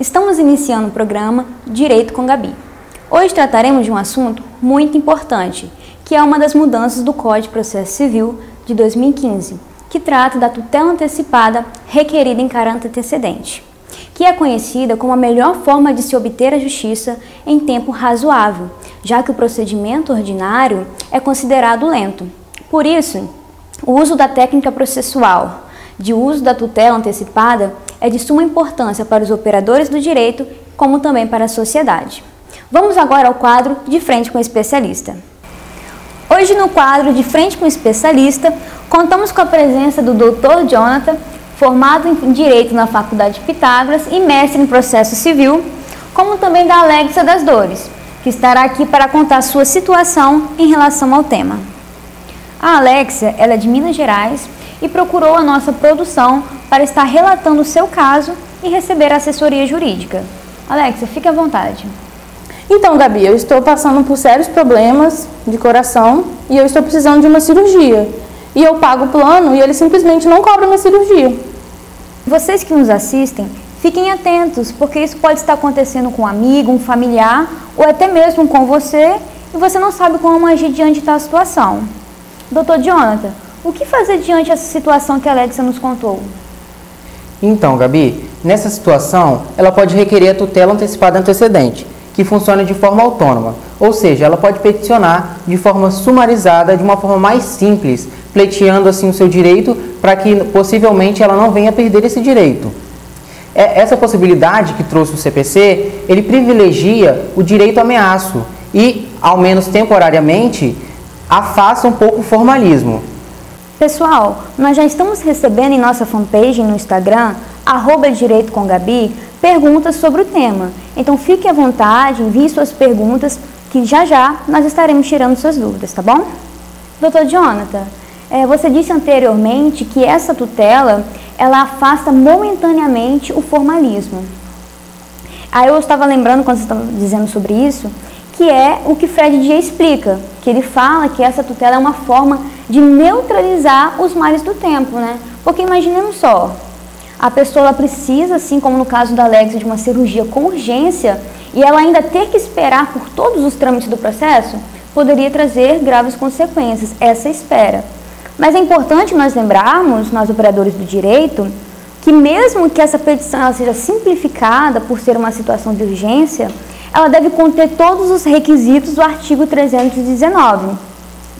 Estamos iniciando o programa Direito com Gabi. Hoje trataremos de um assunto muito importante, que é uma das mudanças do Código de Processo Civil de 2015, que trata da tutela antecipada requerida em caráter antecedente, que é conhecida como a melhor forma de se obter a justiça em tempo razoável, já que o procedimento ordinário é considerado lento. Por isso, o uso da técnica processual de uso da tutela antecipada é de suma importância para os operadores do direito, como também para a sociedade. Vamos agora ao quadro De Frente com o Especialista. Hoje no quadro De Frente com o Especialista, contamos com a presença do Dr. Jonathan, formado em Direito na Faculdade Pitágoras e mestre em Processo Civil, como também da Alexa das Dores, que estará aqui para contar sua situação em relação ao tema. A Alexa, ela é de Minas Gerais e procurou a nossa produção para estar relatando o seu caso e receber assessoria jurídica. Alexa, fique à vontade. Então, Gabi, eu estou passando por sérios problemas de coração e eu estou precisando de uma cirurgia. E eu pago o plano e ele simplesmente não cobra minha cirurgia. Vocês que nos assistem, fiquem atentos, porque isso pode estar acontecendo com um amigo, um familiar ou até mesmo com você e você não sabe como agir diante da situação. Dr. Jonathan, o que fazer diante dessa situação que a Alexa nos contou? Então, Gabi, nessa situação, ela pode requerer a tutela antecipada antecedente, que funciona de forma autônoma, ou seja, ela pode peticionar de forma sumarizada, de uma forma mais simples, pleiteando assim o seu direito para que possivelmente ela não venha a perder esse direito. Essa possibilidade que trouxe o CPC, ele privilegia o direito ameaço e, ao menos temporariamente, afasta um pouco o formalismo. Pessoal, nós já estamos recebendo em nossa fanpage no Instagram, @direitocomgabi, perguntas sobre o tema. Então fique à vontade, envie suas perguntas, que já nós estaremos tirando suas dúvidas, tá bom? Dr. Jonathan, você disse anteriormente que essa tutela, ela afasta momentaneamente o formalismo. Aí eu estava lembrando, quando você estava dizendo sobre isso, que é o que Fred Dias explica, que ele fala que essa tutela é uma forma de neutralizar os males do tempo, né? Porque imaginemos só, a pessoa ela precisa, assim como no caso da Alexa, de uma cirurgia com urgência, e ela ainda ter que esperar por todos os trâmites do processo, poderia trazer graves consequências, essa espera. Mas é importante nós lembrarmos, nós operadores do direito, que mesmo que essa petição ela seja simplificada por ser uma situação de urgência, ela deve conter todos os requisitos do artigo 319,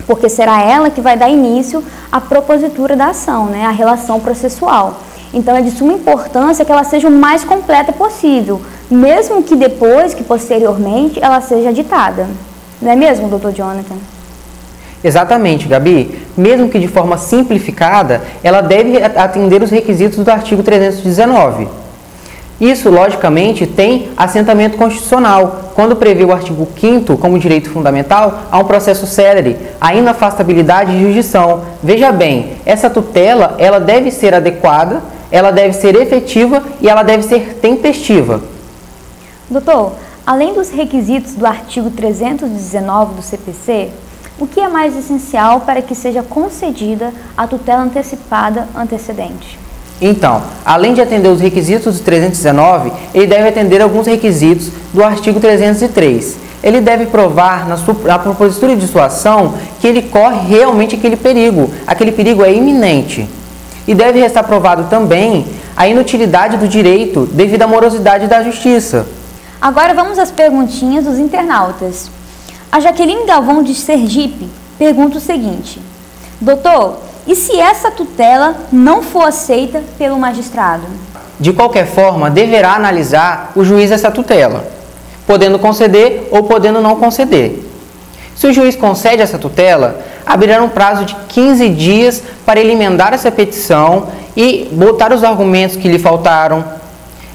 porque será ela que vai dar início à propositura da ação, né, a relação processual. Então é de suma importância que ela seja o mais completa possível, mesmo que depois, que posteriormente, ela seja ditada. Não é mesmo, Dr. Jonathan? Exatamente, Gabi. Mesmo que de forma simplificada, ela deve atender os requisitos do artigo 319. Isso, logicamente, tem assentamento constitucional, quando prevê o artigo 5º como direito fundamental a um processo célere, a inafastabilidade de jurisdição. Veja bem, essa tutela ela deve ser adequada, ela deve ser efetiva e ela deve ser tempestiva. Doutor, além dos requisitos do artigo 319 do CPC, o que é mais essencial para que seja concedida a tutela antecipada antecedente? Então, além de atender os requisitos do 319, ele deve atender alguns requisitos do artigo 303. Ele deve provar na propositura de sua ação que ele corre realmente aquele perigo é iminente. E deve restar provado também a inutilidade do direito devido à morosidade da justiça. Agora vamos às perguntinhas dos internautas. A Jaqueline Galvão de Sergipe pergunta o seguinte: doutor, e se essa tutela não for aceita pelo magistrado? De qualquer forma, deverá analisar o juiz essa tutela, podendo conceder ou podendo não conceder. Se o juiz concede essa tutela, abrirá um prazo de 15 dias para ele emendar essa petição e botar os argumentos que lhe faltaram,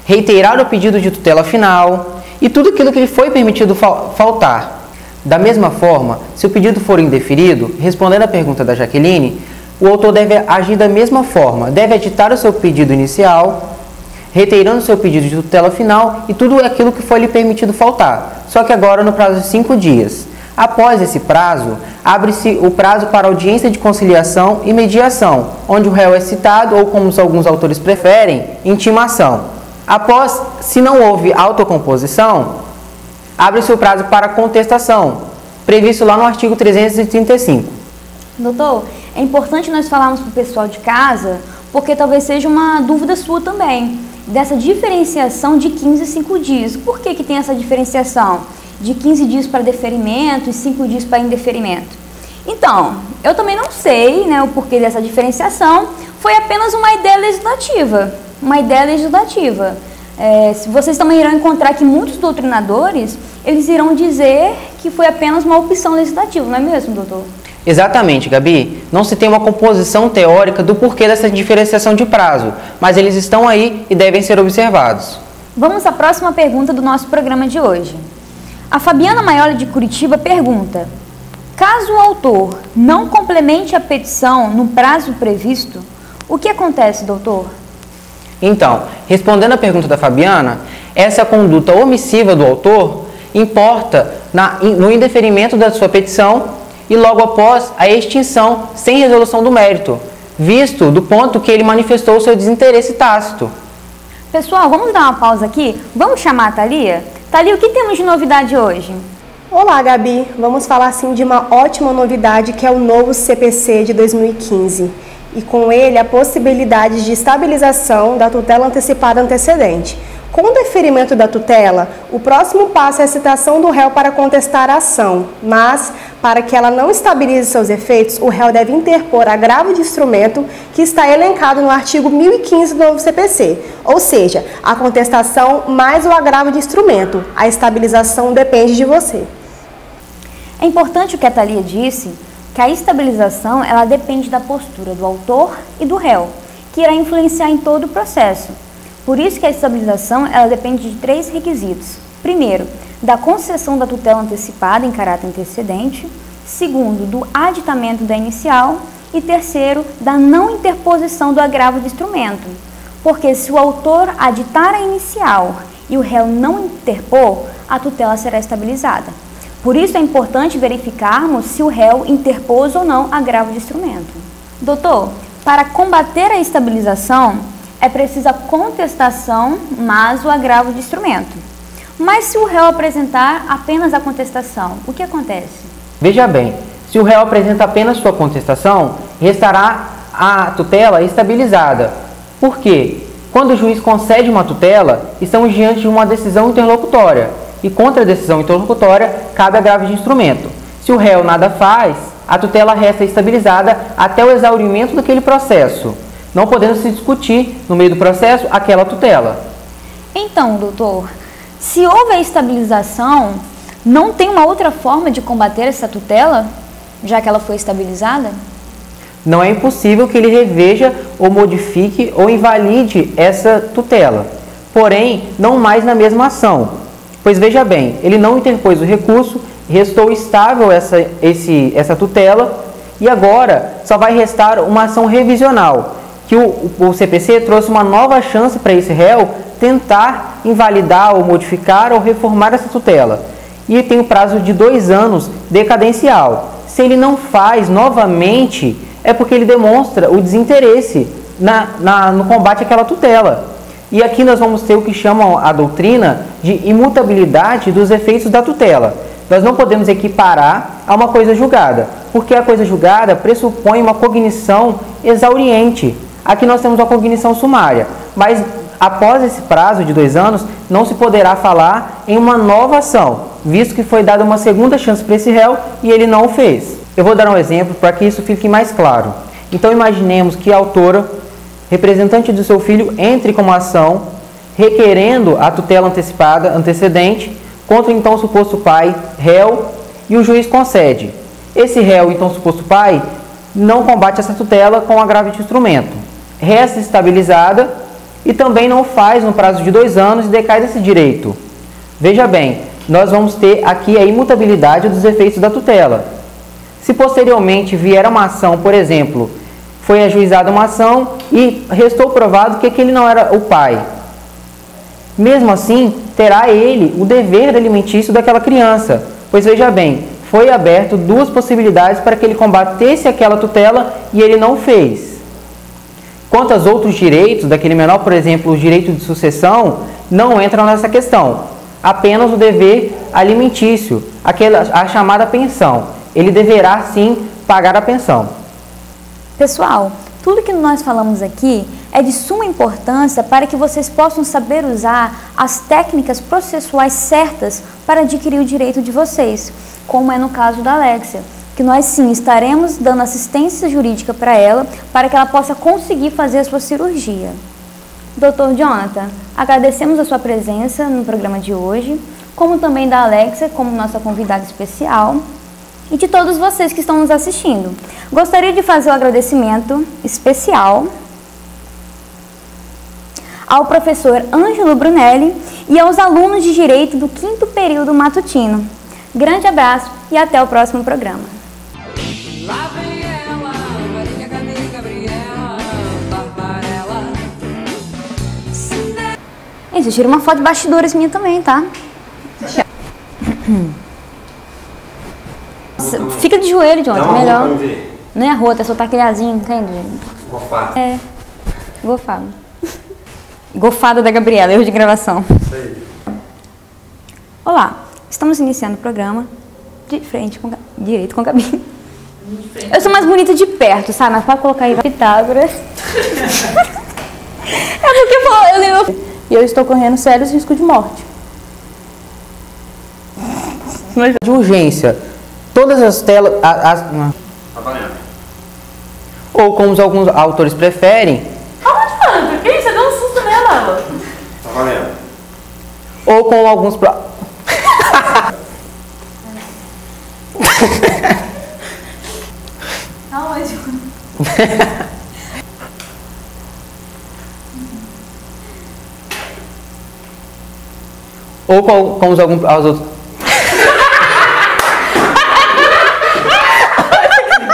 reiterar o pedido de tutela final e tudo aquilo que lhe foi permitido faltar. Da mesma forma, se o pedido for indeferido, respondendo à pergunta da Jaqueline, o autor deve agir da mesma forma, deve editar o seu pedido inicial, reiterando o seu pedido de tutela final e tudo aquilo que foi lhe permitido faltar, só que agora no prazo de 5 dias. Após esse prazo, abre-se o prazo para audiência de conciliação e mediação, onde o réu é citado ou, como alguns autores preferem, intimação. Após, se não houve autocomposição, abre-se o prazo para contestação, previsto lá no artigo 335. Doutor, é importante nós falarmos para o pessoal de casa, porque talvez seja uma dúvida sua também, dessa diferenciação de 15 e 5 dias. Por que tem essa diferenciação de 15 dias para deferimento e 5 dias para indeferimento? Então, eu também não sei, né, o porquê dessa diferenciação, foi apenas uma ideia legislativa. Se vocês também irão encontrar que muitos doutrinadores, eles irão dizer que foi apenas uma opção legislativa, não é mesmo, doutor? Exatamente, Gabi. Não se tem uma composição teórica do porquê dessa diferenciação de prazo, mas eles estão aí e devem ser observados. Vamos à próxima pergunta do nosso programa de hoje. A Fabiana Maioli de Curitiba pergunta: caso o autor não complemente a petição no prazo previsto, o que acontece, doutor? Então, respondendo à pergunta da Fabiana, essa conduta omissiva do autor importa no indeferimento da sua petição e logo após a extinção sem resolução do mérito, visto do ponto que ele manifestou o seu desinteresse tácito. Pessoal, vamos dar uma pausa aqui? Vamos chamar a Thalia? Thalia, o que temos de novidade hoje? Olá, Gabi. Vamos falar sim de uma ótima novidade que é o novo CPC de 2015 e com ele a possibilidade de estabilização da tutela antecipada antecedente. Com o deferimento da tutela, o próximo passo é a citação do réu para contestar a ação, mas, para que ela não estabilize seus efeitos, o réu deve interpor agravo de instrumento que está elencado no artigo 1015 do novo CPC, ou seja, a contestação mais o agravo de instrumento. A estabilização depende de você. É importante o que a Thalia disse, que a estabilização ela depende da postura do autor e do réu, que irá influenciar em todo o processo. Por isso que a estabilização ela depende de 3 requisitos. Primeiro, da concessão da tutela antecipada em caráter antecedente. Segundo, do aditamento da inicial. E terceiro, da não interposição do agravo de instrumento. Porque se o autor aditar a inicial e o réu não interpor, a tutela será estabilizada. Por isso é importante verificarmos se o réu interpôs ou não agravo de instrumento. Doutor, para combater a estabilização, é preciso a contestação mais o agravo de instrumento. Mas se o réu apresentar apenas a contestação, o que acontece? Veja bem, se o réu apresenta apenas sua contestação, restará a tutela estabilizada. Por quê? Quando o juiz concede uma tutela, estamos diante de uma decisão interlocutória. E contra a decisão interlocutória, cabe agravo de instrumento. Se o réu nada faz, a tutela resta estabilizada até o exaurimento daquele processo, não podendo se discutir, no meio do processo, aquela tutela. Então, doutor, se houve a estabilização, não tem uma outra forma de combater essa tutela, já que ela foi estabilizada? Não é impossível que ele reveja ou modifique ou invalide essa tutela, porém, não mais na mesma ação. Pois veja bem, ele não interpôs o recurso, restou estável essa tutela e agora só vai restar uma ação revisional, que o CPC trouxe uma nova chance para esse réu tentar invalidar ou modificar ou reformar essa tutela. E tem o prazo de 2 anos decadencial. Se ele não faz novamente, é porque ele demonstra o desinteresse no combate àquela tutela. E aqui nós vamos ter o que chamam a doutrina de imutabilidade dos efeitos da tutela. Nós não podemos equiparar a uma coisa julgada, porque a coisa julgada pressupõe uma cognição exauriente. Aqui nós temos uma cognição sumária, mas após esse prazo de 2 anos, não se poderá falar em uma nova ação, visto que foi dada uma segunda chance para esse réu e ele não o fez. Eu vou dar um exemplo para que isso fique mais claro. Então imaginemos que a autora, representante do seu filho, entre com uma ação requerendo a tutela antecipada antecedente contra o então suposto pai, réu, e o juiz concede. Esse réu, então suposto pai, não combate essa tutela com agravo de instrumento. Resta estabilizada e também não faz no prazo de 2 anos e decai desse direito. Veja bem, nós vamos ter aqui a imutabilidade dos efeitos da tutela. Se posteriormente vier uma ação, por exemplo, foi ajuizada uma ação e restou provado que aquele não era o pai, mesmo assim, terá ele o dever alimentício daquela criança, pois veja bem, foi aberto 2 possibilidades para que ele combatesse aquela tutela e ele não fez. Quanto aos outros direitos daquele menor, por exemplo, o direito de sucessão, não entram nessa questão. Apenas o dever alimentício, a chamada pensão. Ele deverá sim pagar a pensão. Pessoal, tudo que nós falamos aqui é de suma importância para que vocês possam saber usar as técnicas processuais certas para adquirir o direito de vocês, como é no caso da Alexia, que nós sim estaremos dando assistência jurídica para ela, para que ela possa conseguir fazer a sua cirurgia. Dr. Jonathan, agradecemos a sua presença no programa de hoje, como também da Alexia, como nossa convidada especial, e de todos vocês que estão nos assistindo. Gostaria de fazer um agradecimento especial ao professor Ângelo Brunelli e aos alunos de Direito do 5º período matutino. Grande abraço e até o próximo programa. Lá vem ela, Maria Gabriela, Barbarella. Gente, tira uma foto de bastidores minha também, tá? Fica de joelho, Jonathan, melhor. Não é a rota, é só aquele azinho, entende? Gofado. É, gofado. Gofada da Gabriela, erro de gravação. Isso aí. Olá, estamos iniciando o programa de frente com Direito com Gabi. Eu sou mais bonita de perto, sabe? Mas pode colocar aí Pitágoras. É porque eu lembro. E eu estou correndo sérios riscos de morte. De urgência, todas as telas... Tá valendo. Ou como alguns autores preferem, Aonde, mano? Que isso? Você deu um susto nela. Tá valendo. ou com alguns... Aonde? ou com os alguns... Aos outros...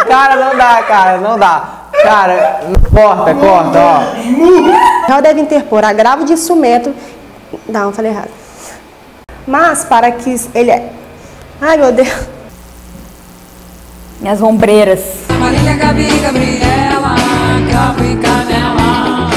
Cara, não dá, cara, não dá. Cara, corta, ó. Já deve interpor agravo de instrumento. Não, falei errado. Mas para que ele... Ai, meu Deus. Minhas ombreiras. Marília, Gabi, Gabriela, Cravo e Canela.